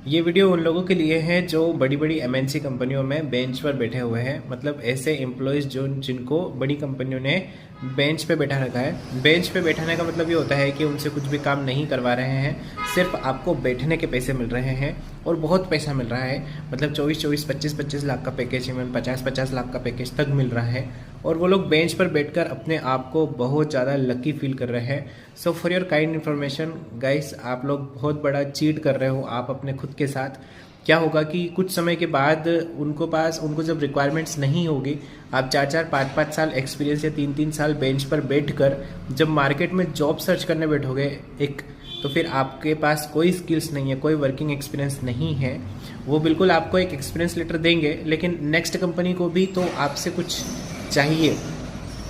ये वीडियो उन लोगों के लिए है जो बड़ी बड़ी एमएनसी कंपनियों में बेंच पर बैठे हुए हैं। मतलब ऐसे एम्प्लॉयज़ जो जिनको बड़ी कंपनियों ने बेंच पे बैठा रखा है। बेंच पे बैठाने का मतलब ये होता है कि उनसे कुछ भी काम नहीं करवा रहे हैं, सिर्फ आपको बैठने के पैसे मिल रहे हैं और बहुत पैसा मिल रहा है। मतलब 24-24, 25-25 लाख का पैकेज, इवन 50-50 लाख का पैकेज तक मिल रहा है और वो लोग बेंच पर बैठकर अपने आप को बहुत ज़्यादा लकी फील कर रहे हैं। So for your kind information guys, आप लोग बहुत बड़ा चीट कर रहे हो आप अपने खुद के साथ। क्या होगा कि कुछ समय के बाद उनको जब रिक्वायरमेंट्स नहीं होगी, आप 4-4, 5-5 साल एक्सपीरियंस या 3-3 साल बेंच पर बैठकर जब मार्केट में जॉब सर्च करने बैठोगे तो फिर आपके पास कोई स्किल्स नहीं है, कोई वर्किंग एक्सपीरियंस नहीं है। वो बिल्कुल आपको एक एक्सपीरियंस लेटर देंगे, लेकिन नेक्स्ट कंपनी को भी तो आपसे कुछ चाहिए,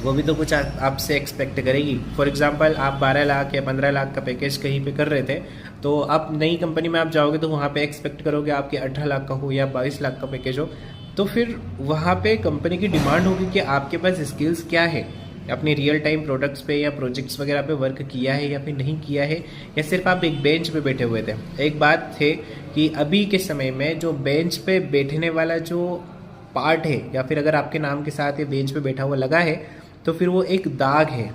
वो भी तो कुछ आपसे एक्सपेक्ट करेगी। फॉर एग्जांपल, आप 12 लाख या 15 लाख का पैकेज कहीं पे कर रहे थे, तो अब नई कंपनी में आप जाओगे तो वहाँ पे एक्सपेक्ट करोगे आपके 18 लाख का हो या 22 लाख का पैकेज हो। तो फिर वहाँ पे कंपनी की डिमांड होगी कि आपके पास स्किल्स क्या है, अपने रियल टाइम प्रोडक्ट्स पे या प्रोजेक्ट्स वगैरह पे वर्क किया है या फिर नहीं किया है, या सिर्फ आप एक बेंच पे बैठे हुए थे। एक बात थे कि अभी के समय में जो बेंच पे बैठने वाला जो पार्ट है, या फिर अगर आपके नाम के साथ ये बेंच पे बैठा हुआ लगा है, तो फिर वो एक दाग है।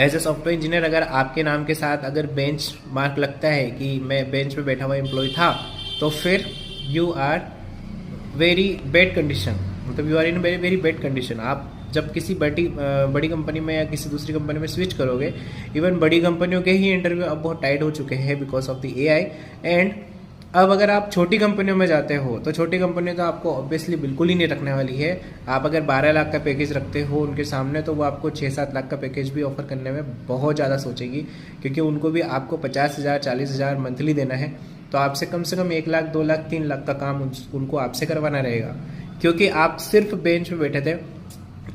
एज ए सॉफ्टवेयर इंजीनियर अगर आपके नाम के साथ अगर बेंच मार्क लगता है कि मैं बेंच पे बैठा हुआ एम्प्लॉय था, तो फिर you are very bad condition. मतलब you are in very very bad condition. आप जब किसी बड़ी कंपनी में या किसी दूसरी कंपनी में स्विच करोगे, इवन बड़ी कंपनियों के ही इंटरव्यू अब बहुत टाइट हो चुके हैं because of the AI. And अब अगर आप छोटी कंपनियों में जाते हो तो छोटी कंपनी तो आपको ऑब्वियसली बिल्कुल ही नहीं रखने वाली है। आप अगर 12 लाख का पैकेज रखते हो उनके सामने, तो वो आपको 6-7 लाख का पैकेज भी ऑफर करने में बहुत ज़्यादा सोचेगी, क्योंकि उनको भी आपको 50,000 40,000 मंथली देना है। तो आपसे कम से कम 1 लाख 2 लाख 3 लाख का काम उनको आपसे करवाना रहेगा, क्योंकि आप सिर्फ बेंच पे बैठे थे।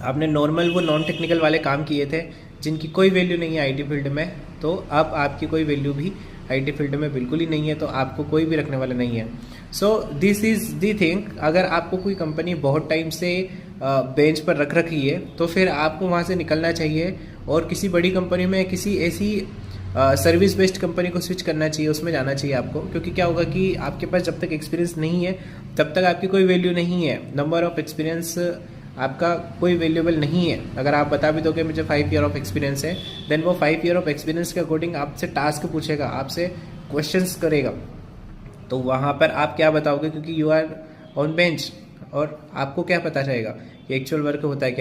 आपने नॉर्मल वो नॉन टेक्निकल वाले काम किए थे जिनकी कोई वैल्यू नहीं है आईटी फील्ड में। तो अब आपकी कोई वैल्यू भी आईटी फील्ड में बिल्कुल ही नहीं है, तो आपको कोई भी रखने वाला नहीं है। So this is the thing. अगर आपको कोई कंपनी बहुत टाइम से बेंच पर रख रखी है, तो फिर आपको वहाँ से निकलना चाहिए और किसी बड़ी कंपनी में, किसी ऐसी सर्विस बेस्ड कंपनी को स्विच करना चाहिए, उसमें जाना चाहिए आपको। क्योंकि क्या होगा कि आपके पास जब तक एक्सपीरियंस नहीं है तब तक आपकी कोई वैल्यू नहीं है। नंबर ऑफ एक्सपीरियंस आपका कोई वैल्यूएबल नहीं है। अगर आप बता भी दो कि मुझे 5 ईयर ऑफ एक्सपीरियंस है, देन वो 5 ईयर ऑफ एक्सपीरियंस के अकॉर्डिंग आपसे टास्क पूछेगा, आपसे क्वेश्चंस करेगा। तो वहाँ पर आप क्या बताओगे, क्योंकि यू आर ऑन बेंच और आपको क्या पता चलेगा कि एक्चुअल वर्क होता है क्या।